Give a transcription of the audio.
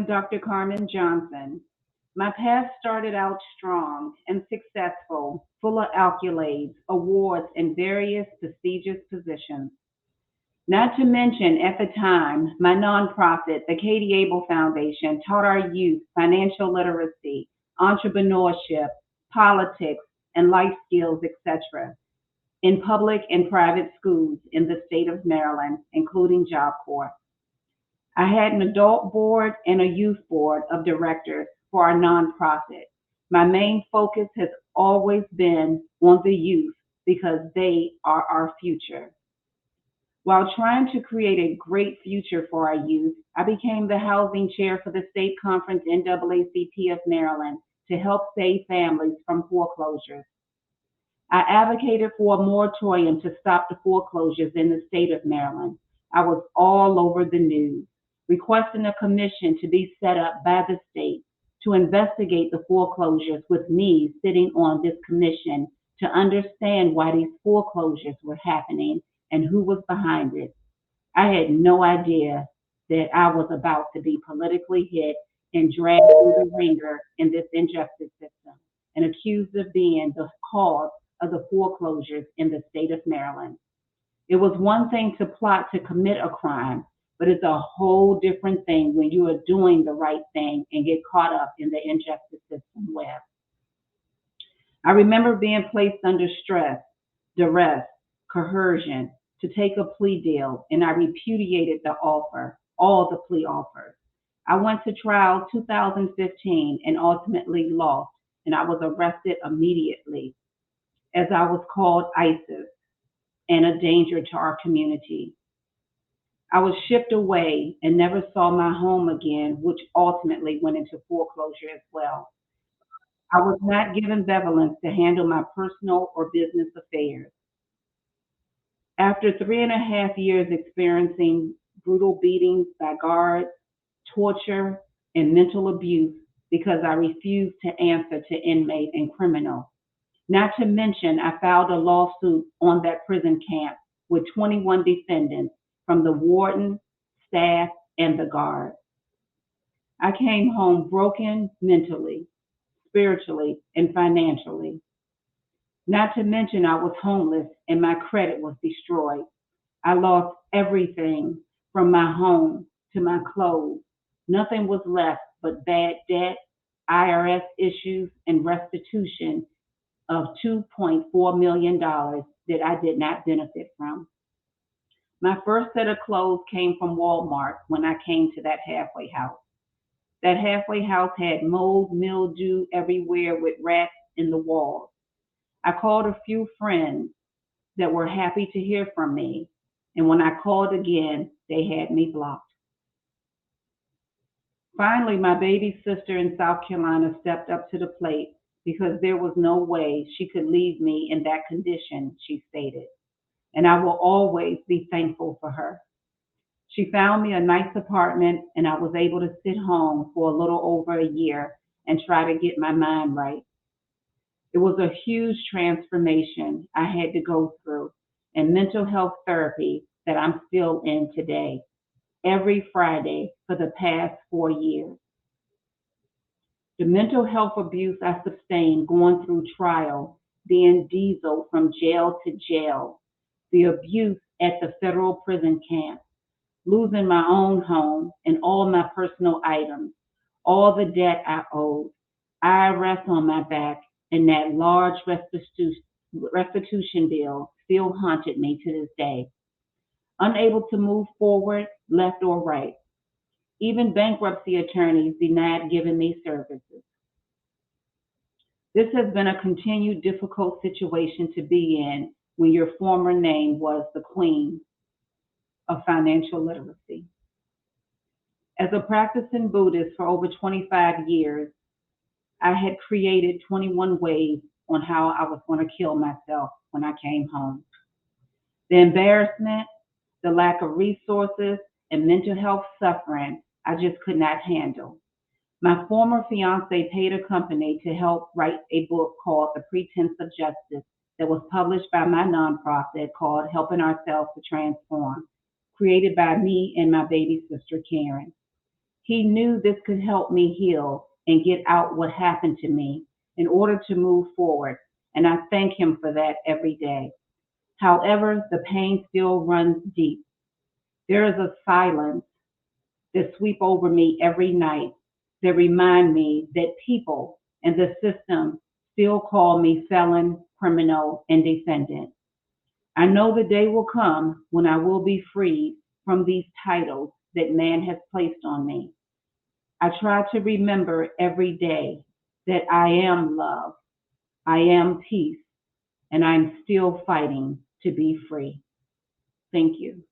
Dr. Carmen Johnson. My path started out strong and successful, full of accolades, awards, and various prestigious positions. Not to mention, at the time, my nonprofit, the Katie Abel Foundation, taught our youth financial literacy, entrepreneurship, politics, and life skills, etc., in public and private schools in the state of Maryland, including Job Corps. I had an adult board and a youth board of directors for our nonprofit. My main focus has always been on the youth because they are our future. While trying to create a great future for our youth, I became the housing chair for the state conference NAACP of Maryland to help save families from foreclosures. I advocated for a moratorium to stop the foreclosures in the state of Maryland. I was all over the news, requesting a commission to be set up by the state to investigate the foreclosures, with me sitting on this commission to understand why these foreclosures were happening and who was behind it. I had no idea that I was about to be politically hit and dragged through the ringer in this injustice system and accused of being the cause of the foreclosures in the state of Maryland. It was one thing to plot to commit a crime, but it's a whole different thing when you are doing the right thing and get caught up in the injustice system web. I remember being placed under stress, duress, coercion to take a plea deal, and I repudiated the offer, all the plea offers. I went to trial 2015 and ultimately lost, and I was arrested immediately as I was called ISIS and a danger to our community. I was shipped away and never saw my home again, which ultimately went into foreclosure as well. I was not given benevolence to handle my personal or business affairs. After 3.5 years experiencing brutal beatings by guards, torture, and mental abuse because I refused to answer to inmate and criminal. Not to mention, I filed a lawsuit on that prison camp with 21 defendants from the warden, staff, and the guards. I came home broken mentally, spiritually, and financially. Not to mention, I was homeless and my credit was destroyed. I lost everything from my home to my clothes. Nothing was left but bad debt, IRS issues, and restitution of $2.4 million that I did not benefit from. My first set of clothes came from Walmart when I came to that halfway house. That halfway house had mold, mildew everywhere with rats in the walls. I called a few friends that were happy to hear from me, and when I called again, they had me blocked. Finally, my baby sister in South Carolina stepped up to the plate because there was no way she could leave me in that condition, she stated, and I will always be thankful for her. She found me a nice apartment, and I was able to sit home for a little over a year and try to get my mind right. It was a huge transformation I had to go through, and mental health therapy that I'm still in today, every Friday for the past 4 years. The mental health abuse I sustained going through trial, being dieseled from jail to jail, the abuse at the federal prison camp, losing my own home and all my personal items, all the debt I owed, IRS on my back, and that large restitution bill still haunted me to this day. Unable to move forward, left or right. Even bankruptcy attorneys denied giving me services. This has been a continued difficult situation to be in when your former name was the Queen of Financial Literacy. As a practicing Buddhist for over 25 years, I had created 21 ways on how I was going to kill myself when I came home. The embarrassment, the lack of resources, and mental health suffering I just could not handle. My former fiance paid a company to help write a book called The Pretense of Justice that was published by my nonprofit called Helping Ourselves to Transform, created by me and my baby sister Karen. He knew this could help me heal and get out what happened to me in order to move forward, and I thank him for that every day. However, the pain still runs deep. There is a silence that sweep over me every night that remind me that people and the system still call me felon, criminal, and defendant. I know the day will come when I will be freed from these titles that man has placed on me. I try to remember every day that I am love, I am peace, and I'm still fighting to be free. Thank you.